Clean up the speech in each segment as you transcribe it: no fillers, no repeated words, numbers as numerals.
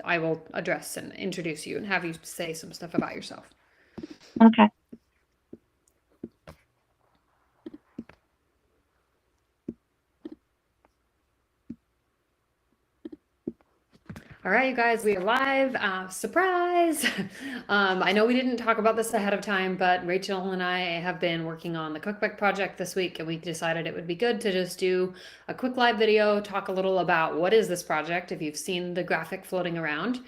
I will address and introduce you and have you say some stuff about yourself. Okay. All right, you guys, we are live. Surprise! I know we didn't talk about this ahead of time, but Rachel and I have been working on the cookbook project this week, and we decided it would be good to just do a quick live video, talk a little about what is this project, if you've seen the graphic floating around.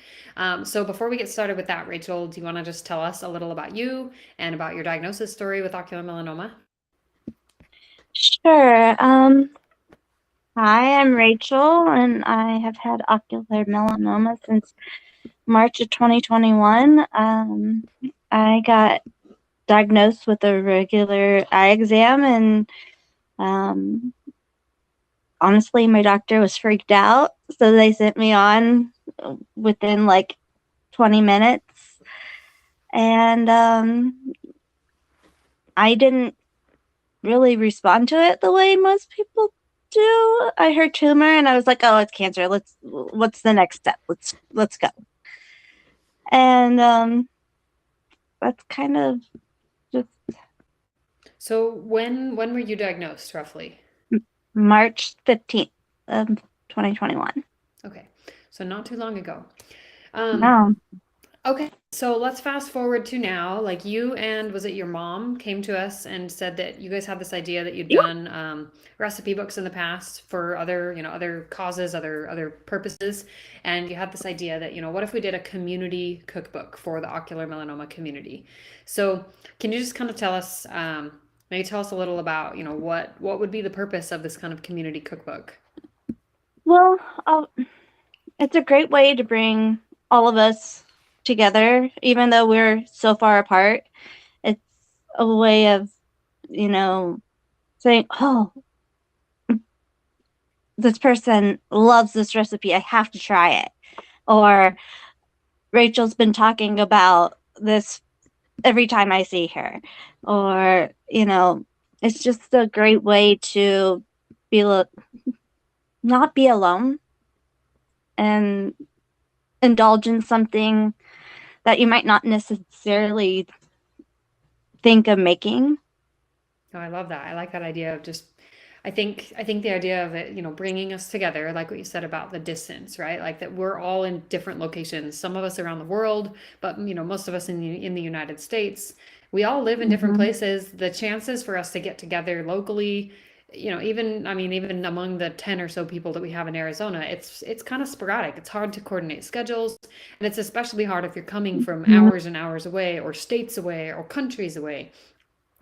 So before we get started with that, Rachel, do you want to just tell us a little about you and about your diagnosis story with ocular melanoma? Sure. Hi, I'm Rachel, and I have had ocular melanoma since March of 2021. I got diagnosed with a regular eye exam, and um, honestly, my doctor was freaked out, so they sent me on within like 20 minutes. And I didn't really respond to it the way most people do. I heard tumor and I was like, "Oh, it's cancer. What's the next step? Let's go." And that's kind of just So when were you diagnosed roughly? March 15th of 2021. Okay, so not too long ago. Um, No. Okay, so let's fast forward to now. Like you and was it your mom came to us and said that you guys had this idea that you'd Yeah. done recipe books in the past for other, other causes, other purposes, and you had this idea that, what if we did a community cookbook for the ocular melanoma community? So can you just kind of tell us, maybe tell us a little about, what would be the purpose of this kind of community cookbook? Well, it's a great way to bring all of us together, even though we're so far apart. It's a way of, you know, saying, "Oh, this person loves this recipe. I have to try it." Or Rachel's been talking about this every time I see her. Or, it's just a great way to be not be alone and indulge in something that you might not necessarily think of making. Oh, I love that. I like that idea of just I think the idea of it, bringing us together, like what you said about the distance, right? Like that we're all in different locations. Some of us around the world, but most of us in the United States. We all live in different Mhm. places. The chances for us to get together locally, even among the 10 or so people that we have in Arizona, it's kind of sporadic. It's hard to coordinate schedules, and it's especially hard if you're coming from Mhm. hours and hours away or states away or countries away.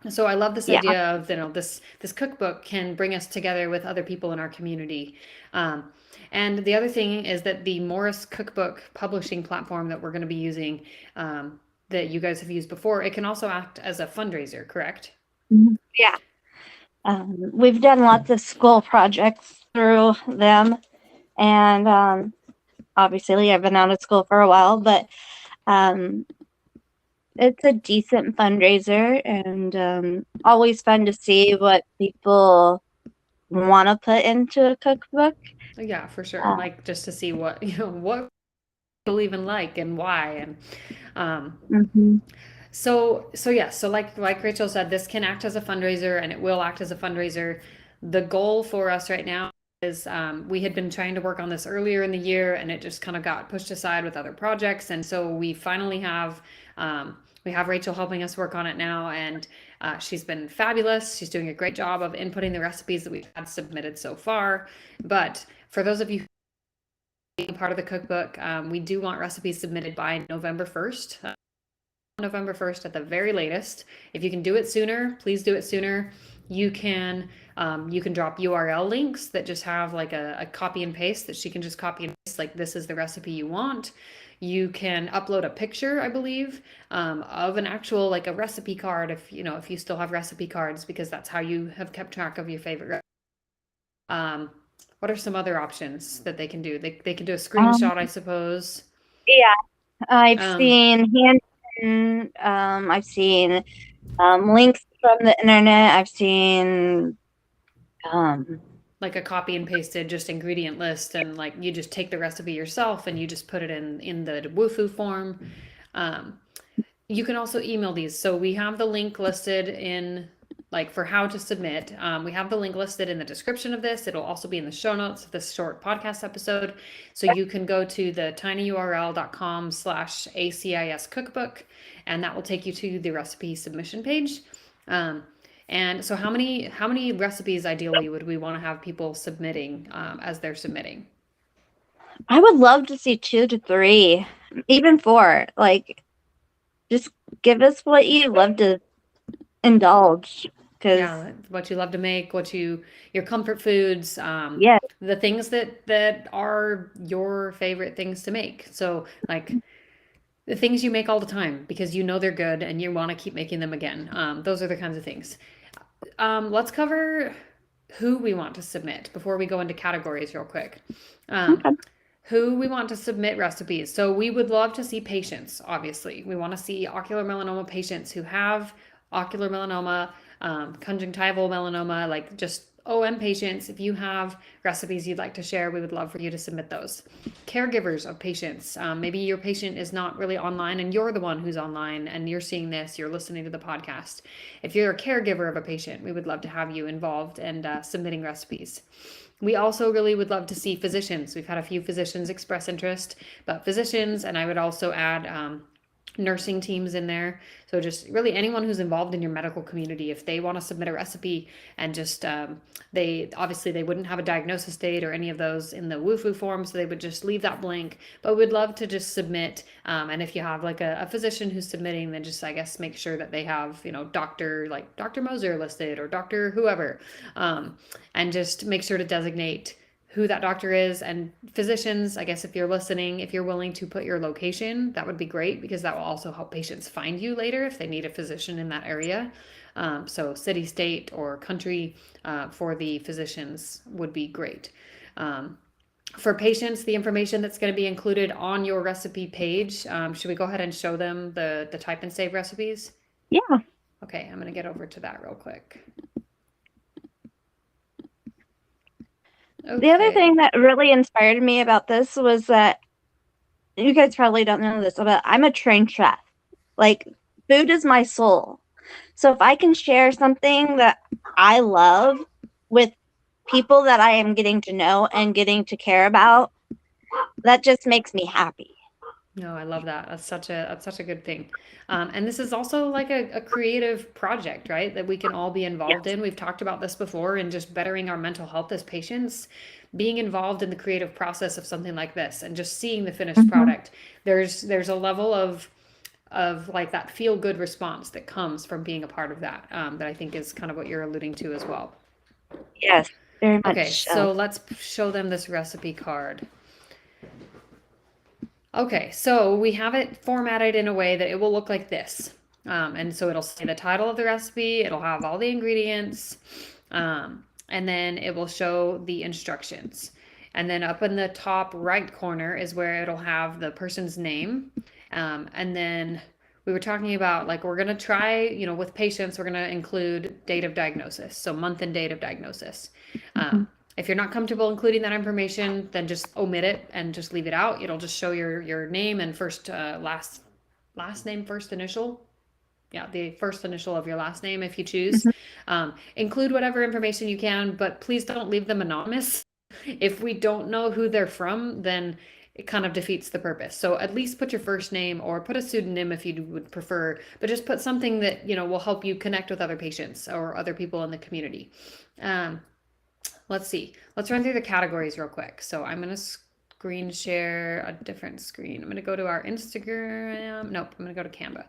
So I love this Yeah. idea of this cookbook can bring us together with other people in our community. Um, and the other thing is that the Morris Cookbook publishing platform that we're going to be using, that you guys have used before, it can also act as a fundraiser, correct? Mhm. Yeah. We've done lots of school projects through them, and obviously I've been out of school for a while, but um, it's a decent fundraiser, and always fun to see what people want to put into a cookbook. Yeah, for sure. Uh, Like just to see what what people even like and why. And um, mhm. so yeah, so like Rachel said, this can act as a fundraiser and it will act as a fundraiser. The goal for us right now is, we had been trying to work on this earlier in the year and it just kind of got pushed aside with other projects, and so we finally have, we have Rachel helping us work on it now, and she's been fabulous. She's doing a great job of inputting the recipes that we've had submitted so far. But for those of you who are part of the cookbook, we do want recipes submitted by November 1st. November 1st at the very latest. If you can do it sooner, please do it sooner. You can drop URL links that just have like a copy and paste that she can just copy and paste, like this is the recipe you want. You can upload a picture, I believe, of an actual, like a recipe card, if you still have recipe cards, because that's how you have kept track of your favorite. Um, what are some other options that they can do? They can do a Um, screenshot, I suppose. yeah, I've Um, seen handwritten. I've seen links from the internet. I've seen. like a copy and pasted just ingredient list, and like you just take the recipe yourself and you just put it in the Wufoo form. Um, you can also email these. So we have the link listed in like for how to submit. We have the link listed in the description of this. It'll also be in the show notes of this short podcast episode. So you can go to the tinyurl.com/ACIS cookbook, and that will take you to the recipe submission page. Um, and so how many recipes ideally would we want to have people submitting as they're submitting? I would love to see 2 to 3, even 4. Like, just give us what you love to indulge. Because, Yeah, what you love to make, your comfort foods, yeah. the things that are your favorite things to make. So like the things you make all the time because you know they're good and you want to keep making them again. Those are the kinds of things. Let's cover who we want to submit before we go into categories real quick. Um, Okay. who we want to submit recipes. So we would love to see patients, obviously. We want to see ocular melanoma patients who have ocular melanoma, conjunctival melanoma, like just OM patients. If you have recipes you'd like to share, we would love for you to submit those. Caregivers of patients. Maybe your patient is not really online and you're the one who's online and you're seeing this, you're listening to the podcast. If you're a caregiver of a patient, we would love to have you involved and submitting recipes. We also really would love to see physicians. We've had a few physicians express interest, but physicians, and I would also add nursing teams in there. So just really anyone who's involved in your medical community, if they want to submit a recipe and just they obviously they wouldn't have a diagnosis date or any of those in the Wufoo form, so they would just leave that blank. But we'd love to just submit. And if you have like a physician who's submitting, then just I guess make sure that they have doctor like Dr. Moser listed or Dr. whoever, and just make sure to designate who that doctor is. And physicians, I guess if you're listening, if you're willing to put your location, that would be great because that will also help patients find you later if they need a physician in that area. So city, state, or country for the physicians would be great. For patients, the information that's going to be included on your recipe page, should we go ahead and show them the type and save recipes? Yeah. Okay, I'm going to get over to that real quick. The other Okay. thing that really inspired me about this was that you guys probably don't know this, but I'm a trained chef. Like, food is my soul. So if I can share something that I love with people that I am getting to know and getting to care about, that just makes me happy. No, I love that. That's such a good thing. And this is also like a creative project, right? That we can all be involved Yes. in. We've talked about this before in just bettering our mental health as patients, being involved in the creative process of something like this and just seeing the finished Mm-hmm. product. There's a level of like that feel good response that comes from being a part of that, that I think is kind of what you're alluding to as well. Yes, very Okay, much so. so let's show them this recipe card. Okay, so we have it formatted in a way that it will look like this. And so it'll say the title of the recipe, it'll have all the ingredients, and then it will show the instructions. And then up in the top right corner is where it'll have the person's name. And then we were talking about like we're going to try, with patients, we're going to include date of diagnosis. So month and date of diagnosis. Mhm. If you're not comfortable including that information, then just omit it and just leave it out. It'll just show your name and first last name, first initial. Yeah, the first initial of your last name if you choose. Mhm. Include whatever information you can, but please don't leave them anonymous. If we don't know who they're from, then it kind of defeats the purpose. So at least put your first name or put a pseudonym if you would prefer, but just put something that, will help you connect with other patients or other people in the community. Let's see. Let's run through the categories real quick. So I'm going to screen share a different screen. I'm going to go to our Instagram. Nope, I'm going to go to Canva.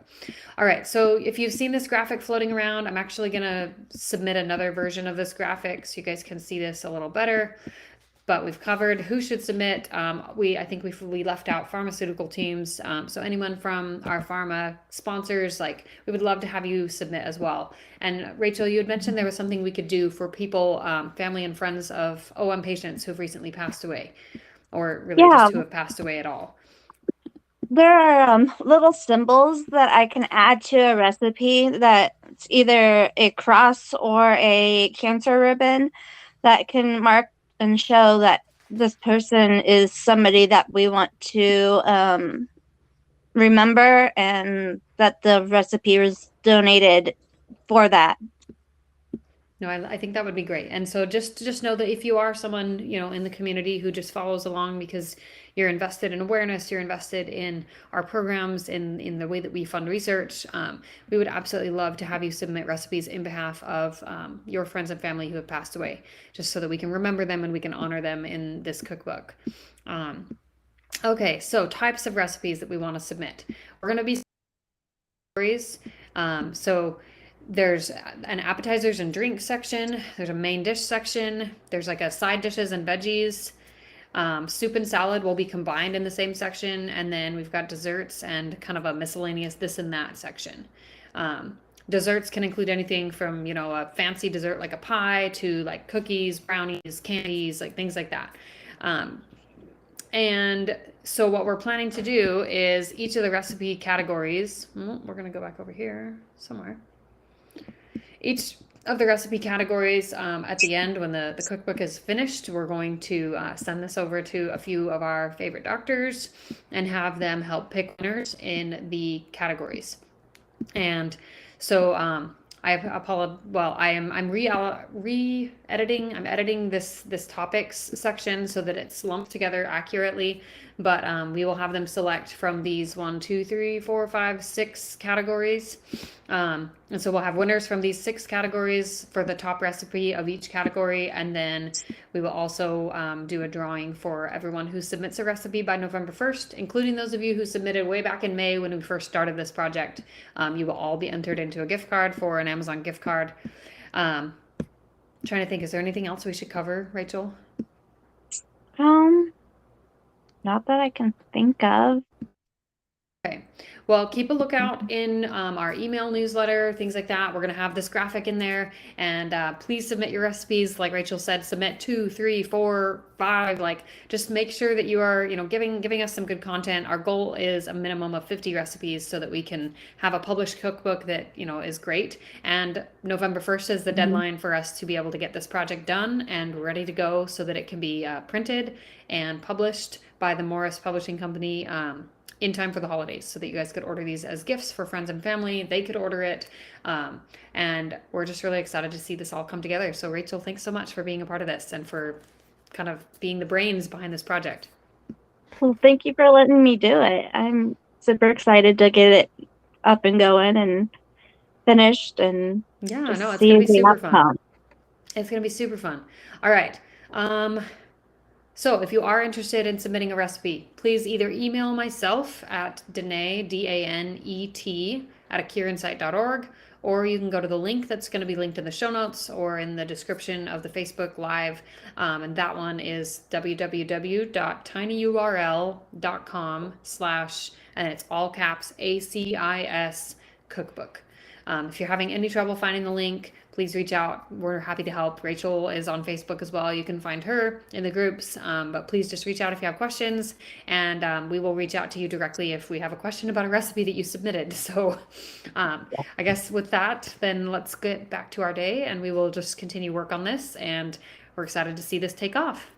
All right. So if you've seen this graphic floating around, I'm actually going to submit another version of this graphic so you guys can see this a little better. But we've covered who should submit. I think we left out pharmaceutical teams. So anyone from our pharma sponsors, like we would love to have you submit as well. And Rachel, you had mentioned there was something we could do for people, family and friends of OM patients who've recently passed away, or really Yeah, just who have passed away at all. there are little symbols that I can add to a recipe that's either a cross or a cancer ribbon that can mark and show that this person is somebody that we want to remember, and that the recipe was donated for that. No, I think that would be great. And so just know that if you are someone, in the community who just follows along because you're invested in awareness, you're invested in our programs, in the way that we fund research, we would absolutely love to have you submit recipes in behalf of your friends and family who have passed away, just so that we can remember them and we can honor them in this cookbook. Okay, so types of recipes that we want to submit. We're going to be stories. So there's an appetizers and drinks section. There's a main dish section. There's like a side dishes and veggies. Soup and salad will be combined in the same section. And then we've got desserts and kind of a miscellaneous this and that section. Desserts can include anything from, a fancy dessert like a pie to like cookies, brownies, candies, like things like that. And so what we're planning to do is each of the recipe categories, we're going to go back over here somewhere. Each of the recipe categories, at the end when the cookbook is finished, we're going to send this over to a few of our favorite doctors and have them help pick winners in the categories. And so I apologize. Well, I'm re-editing. I'm editing this topics section so that it's lumped together accurately. But we will have them select from these 1, 2, 3, 4, 5, 6 categories. And so we'll have winners from these 6 categories for the top recipe of each category. And then we will also do a drawing for everyone who submits a recipe by November 1st, including those of you who submitted way back in May when we first started this project. You will all be entered into a gift card for an Amazon gift card. Trying to think, is there anything else we should cover, Rachel? Not that I can think of. Okay. Well, keep a lookout in our email newsletter, things like that. We're going to have this graphic in there, and please submit your recipes. Like Rachel said, submit 2, 3, 4, 5. Like, just make sure that you are, giving us some good content. Our goal is a minimum of 50 recipes so that we can have a published cookbook that, is great. And November 1st is the deadline for us to be able to get this project done and ready to go so that it can be printed and published by the Morris Publishing Company in time for the holidays, so that you guys could order these as gifts for friends and family. They could order it. And we're just really excited to see this all come together. So Rachel, thanks so much for being a part of this and for kind of being the brains behind this project. Well, thank you for letting me do it. I'm super excited to get it up and going and finished, and yeah, no, it's gonna be super fun. It's gonna be super fun. All right. So if you are interested in submitting a recipe, please either email myself at Danet, D-A-N-E-T, at akirinsight.org, or you can go to the link that's going to be linked in the show notes or in the description of the Facebook Live. And that one is www.tinyurl.com/ and it's all caps ACIS cookbook. If you're having any trouble finding the link, please reach out. We're happy to help. Rachel is on Facebook as well. You can find her in the groups, but please just reach out if you have questions, and we will reach out to you directly if we have a question about a recipe that you submitted. So I guess with that, then let's get back to our day, and we will just continue work on this, and we're excited to see this take off.